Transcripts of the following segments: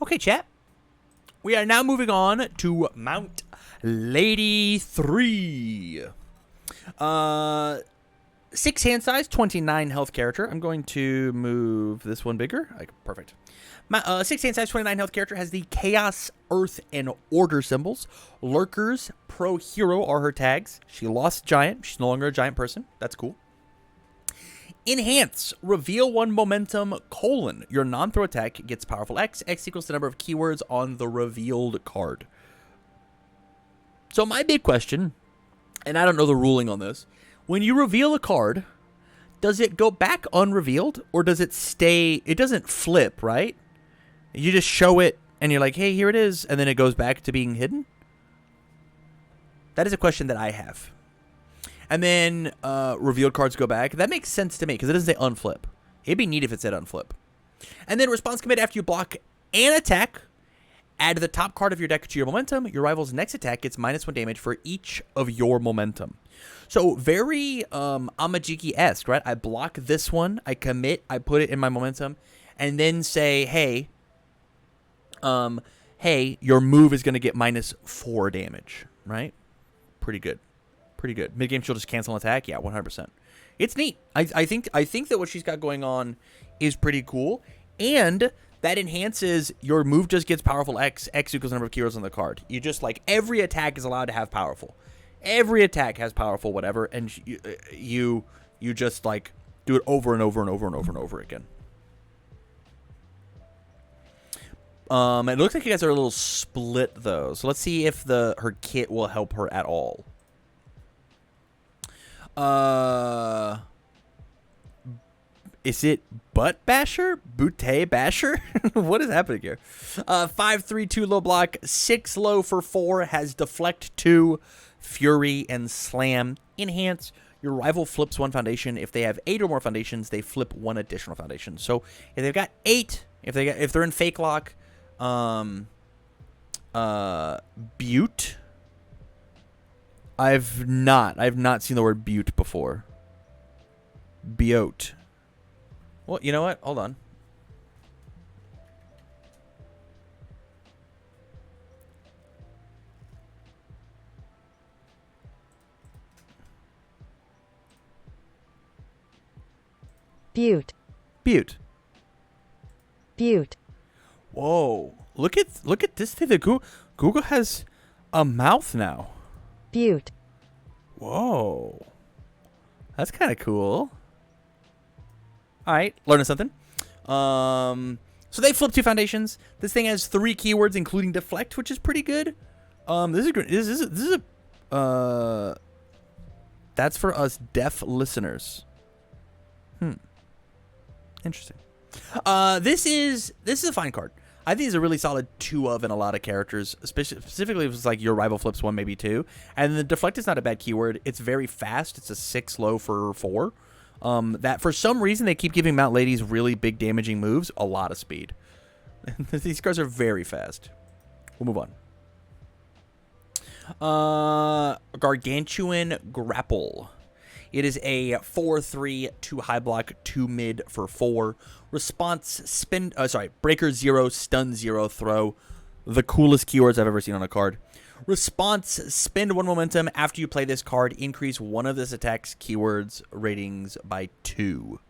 Okay, chat. We are now moving on to Mount Lady 3. 6 hand size, 29 health character. I'm going to move this one bigger. Perfect. 6 hand size, 29 health character has the Chaos, Earth, and Order symbols. Lurkers, Pro Hero are her tags. She lost Giant. She's no longer a giant person. That's cool. Enhance. Reveal 1 momentum, : your non-throw attack gets powerful X. X equals the number of keywords on the revealed card. So my big question, and I don't know the ruling on this, when you reveal a card, does it go back unrevealed, or does it stay? It doesn't flip, right? You just show it, and you're like, hey, here it is, and then it goes back to being hidden? That is a question that I have. And then revealed cards go back. That makes sense to me, because it doesn't say unflip. It'd be neat if it said unflip. And then response commit after you block an attack. Add the top card of your deck to your momentum. Your rival's next attack gets -1 damage for each of your momentum. So very MHACCG-esque, right? I block this one, I commit, I put it in my momentum, and then say, hey, your move is going to get -4 damage, right? Pretty good. Pretty good. Mid-game she'll just cancel an attack? Yeah, 100%. It's neat. I think that what she's got going on is pretty cool, and that enhances your move just gets powerful X. X equals the number of keywords on the card. You just, like, every attack is allowed to have powerful. Every attack has powerful whatever, and you just, like, do it over and over and over and over and over again. It looks like you guys are a little split, though. So let's see if her kit will help her at all. Is it Butt Basher? Boute Basher? What is happening here? 5/3/2 low block, 6 low for 4, has Deflect 2, Fury, and Slam. Enhance. Your rival flips 1 foundation. If they have 8 or more foundations, they flip 1 additional foundation. So if they've got 8, if they're in Fake Lock, Butte. I've not seen the word Butte before. Boute. Well, you know what? Hold on. Butte. Butte. Butte. Whoa. Look at this thing that Google has a mouth now. Butte. Whoa. That's kind of cool. All right, learning something. So they flip 2 foundations. This thing has 3 keywords, including Deflect, which is pretty good. This is great. This is that's for us deaf listeners. Interesting. This is a fine card. I think it's a really solid 2 of in a lot of characters, specifically if it's like your rival flips 1, maybe 2. And the Deflect is not a bad keyword. It's very fast. It's a 6 low for 4. That for some reason they keep giving Mount Ladies really big damaging moves, a lot of speed. These cards are very fast. We'll move on. Gargantuan Grapple. It is a 4/3, 2 high block, 2 mid for 4. Response, breaker 0, stun 0, throw. The coolest keywords I've ever seen on a card. Response, spend 1 momentum. After you play this card, increase one of this attack's keywords ratings by 2.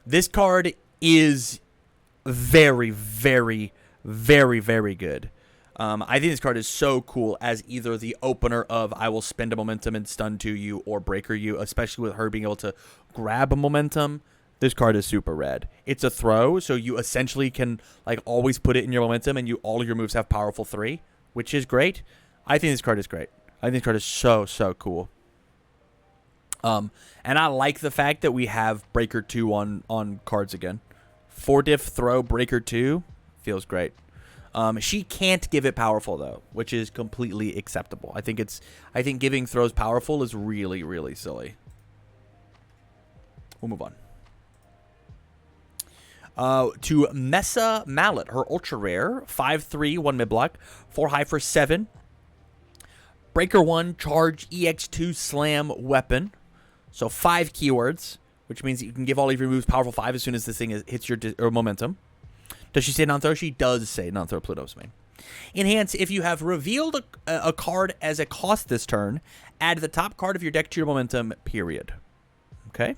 This card is very, very, very, very good. I think this card is so cool as either the opener of I will spend a momentum and stun to you or breaker you, especially with her being able to grab a momentum. This card is super rad. It's a throw, so you essentially can like always put it in your momentum and all of your moves have powerful 3, which is great. I think this card is great. I think this card is so, so cool. And I like the fact that we have breaker 2 on cards again. 4 diff throw breaker 2 feels great. She can't give it powerful though, which is completely acceptable. I think giving throws powerful is really, really silly. We'll move on. To Messa Mallet, her ultra rare, 5/3, 1 mid block, 4 high for 7. Breaker 1, charge, EX2, slam, weapon. So 5 keywords, which means you can give all of your moves powerful 5 as soon as this thing hits your momentum. Does she say non-throw? She does say non-throw Pluto's main. Enhance, if you have revealed a card as a cost this turn, add the top card of your deck to your momentum, period. Okay?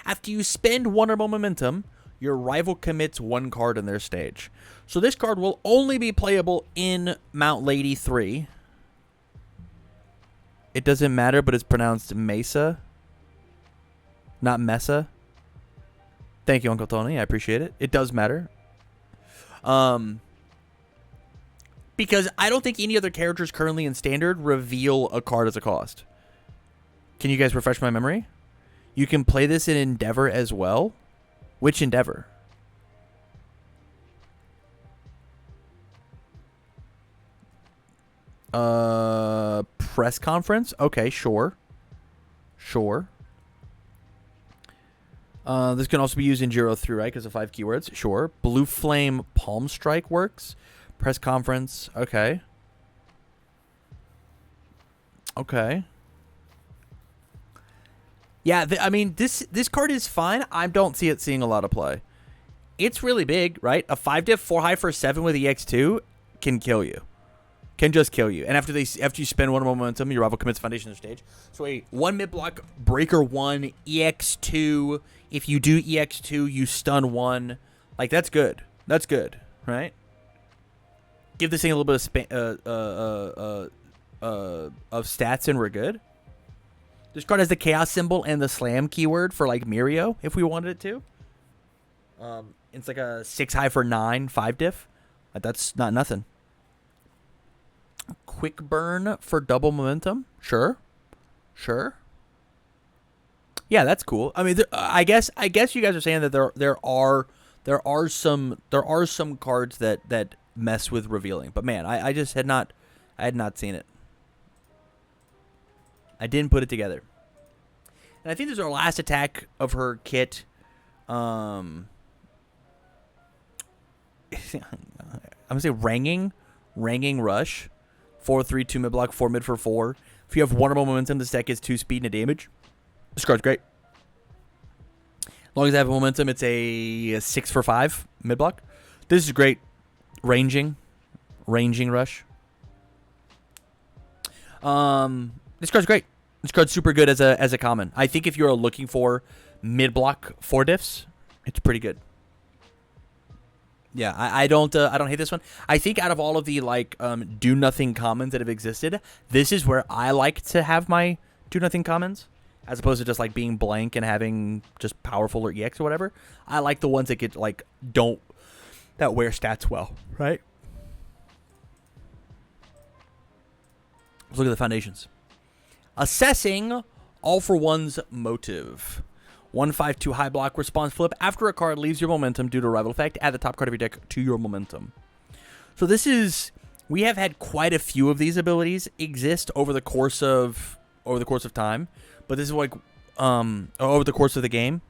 After you spend 1 or more momentum, your rival commits 1 card in their stage. So this card will only be playable in Mount Lady 3. It doesn't matter, but it's pronounced Mesa, not Messa. Thank you, Uncle Tony. I appreciate it. It does matter. Because I don't think any other characters currently in Standard reveal a card as a cost. Can you guys refresh my memory? You can play this in Endeavor as well. Which Endeavor? Press conference? Okay, sure. Sure. This can also be used in Jiro 3, right? Because of 5 keywords. Sure. Blue Flame Palm Strike works. Press conference. Okay. Okay. Yeah, I mean, this card is fine. I don't see it seeing a lot of play. It's really big, right? A 5 diff 4 high for 7 with EX2 can kill you. Can just kill you. And after you spend 1 momentum, your rival commits foundation of stage. So a 1 mid block, breaker 1, EX2. If you do EX2, you stun 1. Like, that's good. That's good, right? Give this thing a little bit of stats and we're good. This card has the chaos symbol and the slam keyword for like Mirio if we wanted it to. It's like a 6 high for 9, 5 diff. That's not nothing. Quick burn for double momentum. Sure. Sure. Yeah, that's cool. I mean, I guess you guys are saying that there are some cards that mess with revealing. But man, I just had not seen it. I didn't put it together. And I think this is our last attack of her kit. I'm gonna say Ranging Rush. 4/3, 2 mid block, 4 mid for 4. If you have 1 or more momentum, this deck is 2 speed and a damage. This card's great. As long as I have momentum, it's a 6 for 5 mid block. This is great. Ranging Rush. This card's great. This card's super good as a common. I think if you're looking for mid block 4 diffs, it's pretty good. Yeah, I don't hate this one. I think out of all of the like do nothing commons that have existed, this is where I like to have my do nothing commons, as opposed to just like being blank and having just powerful or EX or whatever. I like the ones that get like that wear stats well, right? Let's look at the foundations. Assessing All for One's motive. 1/5/2 high block response flip. After a card leaves your momentum due to a rival effect, add the top card of your deck to your momentum. So this is, we have had quite a few of these abilities exist over the course of time, but this is like over the course of the game.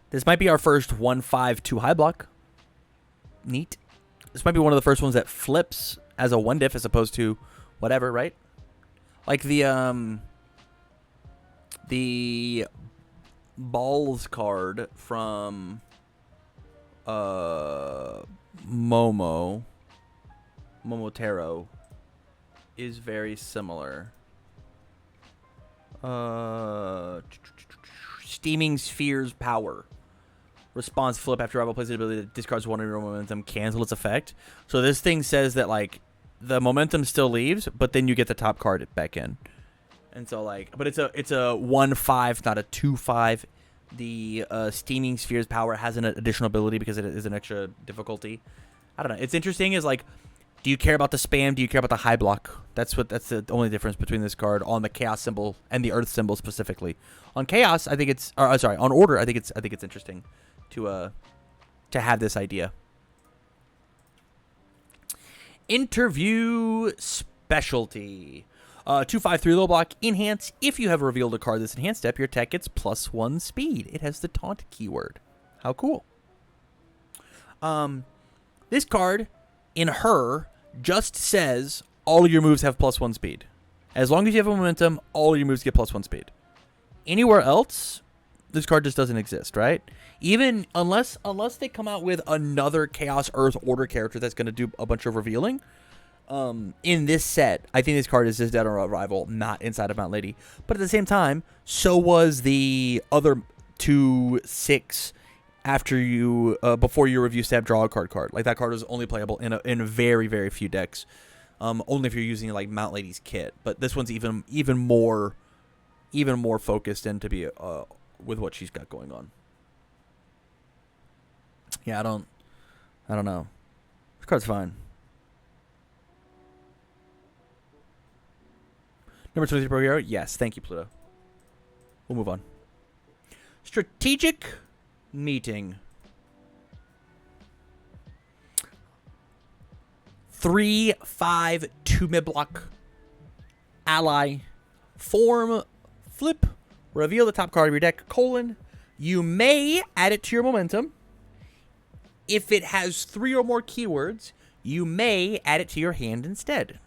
This might be our first 1/5/2 high block. Neat. This might be one of the first ones that flips as a 1 diff as opposed to whatever, right? Like the balls card from Momotaro is very similar. Steaming Sphere's Power. Response flip after rival plays an ability that discards 1 of your momentum, cancel its effect. So this thing says that like the momentum still leaves, but then you get the top card back in. And so like, but it's a 1/5, not a 2/5. The Steaming Sphere's Power has an additional ability because it is an extra difficulty. I don't know. It's interesting is like, do you care about the spam? Do you care about the high block? That's the only difference between this card on the chaos symbol and the earth symbol specifically. On chaos, I think it's, or sorry, on order, I think it's interesting to have this idea. Interview specialty. 2/5/3 low block, enhance. If you have revealed a card this enhanced step, your attack gets +1 speed. It has the taunt keyword. How cool. This card, in her, just says all of your moves have +1 speed. As long as you have a momentum, all your moves get +1 speed. Anywhere else, This card just doesn't exist, right? Even unless they come out with another Chaos Earth Order character that's going to do a bunch of revealing. In this set, I think this card is just dead on arrival, not inside of Mount Lady. But at the same time, so was the other 2/6 after you before you review Step Draw a card. Like that card was only playable in very, very few decks. Only if you're using like Mount Lady's kit. But this one's even more focused into be with what she's got going on. Yeah, I don't know. This card's fine. Number 23 Pro Hero? Yes, thank you, Pluto. We'll move on. Strategic Meeting. 3/5 2 mid block. Ally. Form. Flip. Reveal the top card of your deck. You may add it to your momentum. If it has 3 or more keywords, you may add it to your hand instead.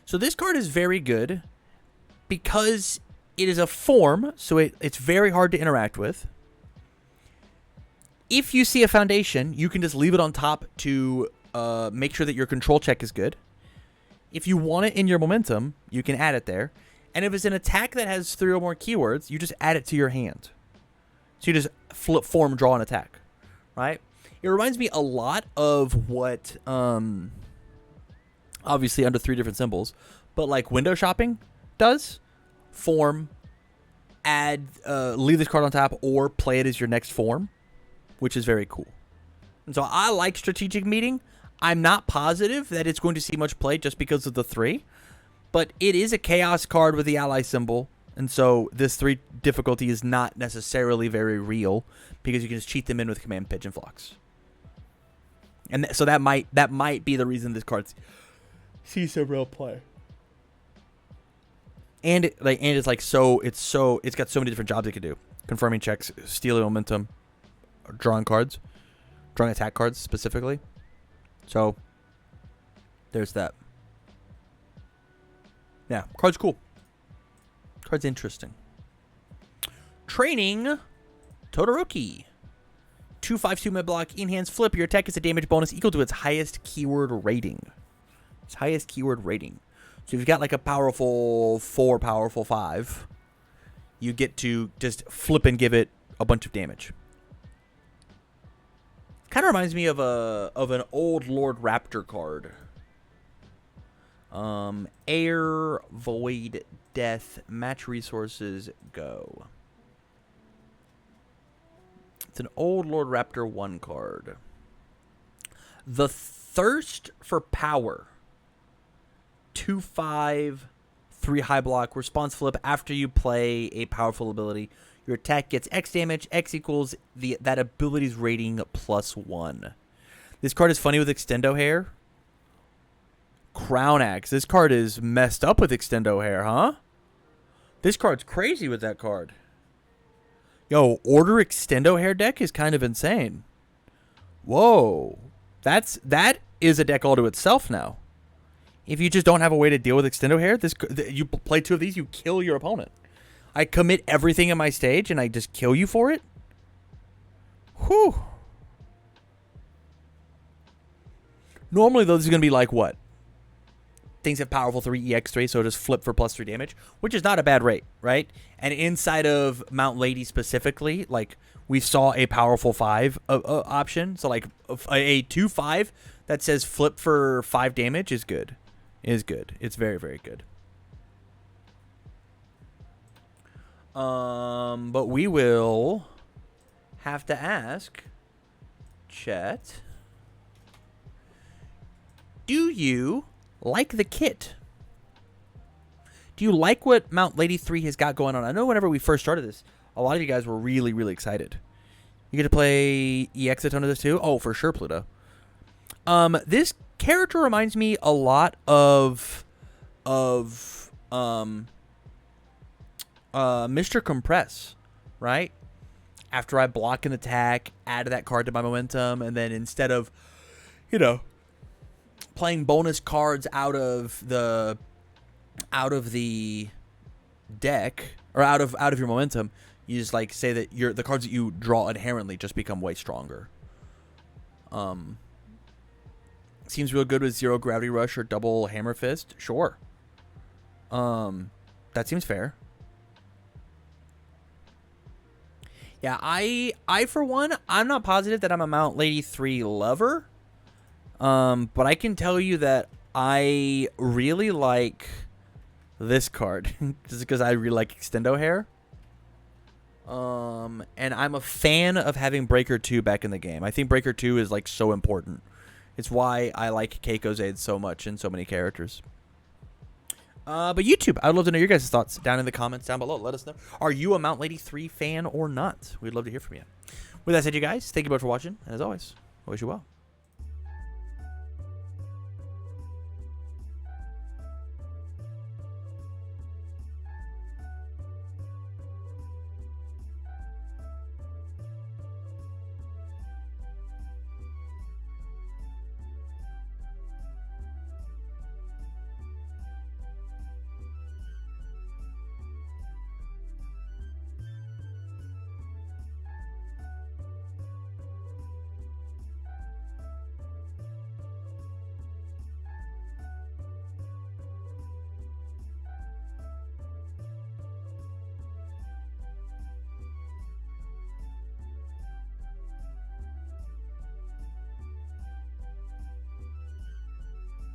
So this card is very good because it is a form, so it's very hard to interact with. If you see a foundation, you can just leave it on top to make sure that your control check is good. If you want it in your momentum, you can add it there. And if it's an attack that has 3 or more keywords, you just add it to your hand. So you just flip, form, draw an attack, right? It reminds me a lot of what... obviously under 3 different symbols, but like window shopping does. Form, add, leave this card on top, or play it as your next form, which is very cool. And so I like Strategic Meeting. I'm not positive that it's going to see much play just because of the 3, but it is a chaos card with the ally symbol, and so this 3 difficulty is not necessarily very real because you can just cheat them in with Command Pigeon Flocks. And so that might be the reason this card's see some real play. And it's got so many different jobs it can do. Confirming checks, stealing momentum, drawing attack cards specifically. So there's that. Yeah, card's cool. Card's interesting. Training Todoroki. 2/5 mid block, enhance flip. Your attack is a damage bonus equal to its highest keyword rating. Its highest keyword rating. So if you've got like a powerful 4, powerful 5, you get to just flip and give it a bunch of damage. Kind of reminds me of an old Lord Raptor card. Air, Void, Death, match resources, go. It's an old Lord Raptor 1 card. The Thirst for Power. 2/5, 3 high block, response flip. After you play a powerful ability, your attack gets X damage. X equals that ability's rating +1. This card is funny with Extendo Hair. Crown Axe. This card is messed up with Extendo Hair, huh? This card's crazy with that card. Yo, Order Extendo Hair deck is kind of insane. Whoa. That is a deck all to itself now. If you just don't have a way to deal with Extendo Hair, you play 2 of these, you kill your opponent. I commit everything in my stage, and I just kill you for it? Whew. Normally, though, this is going to be like what? Things have powerful 3 EX3, so just flip for +3 damage, which is not a bad rate, right? And inside of Mount Lady specifically, like, we saw a powerful 5 option. So, like, a 2/5 that says flip for 5 damage is good. It's very, very good. But we will have to ask Chet, do you like the kit? Do you like what Mount Lady 3 has got going on? I know whenever we first started this, a lot of you guys were really, really excited. You get to play EX a ton of this too? Oh, for sure, Pluto. This character reminds me a lot of Mr. Compress, right? After I block an attack, add that card to my momentum, and then instead of, playing bonus cards out of the deck or out of your momentum, You just like say that the cards that you draw inherently just become way stronger. Seems real good with 0 Gravity Rush or double Hammer Fist. Sure. That seems fair. Yeah, I for one, I'm not positive that I'm a Mount Lady 3 lover. But I can tell you that I really like this card just because I really like Extendo Hair. And I'm a fan of having Breaker 2 back in the game. I think Breaker 2 is like so important. It's why I like Keiko's Aid so much in so many characters. But YouTube, I would love to know your guys' thoughts down in the comments down below. Let us know. Are you a Mount Lady 3 fan or not? We'd love to hear from you. With that said, you guys, thank you both for watching. And as always, I wish you well.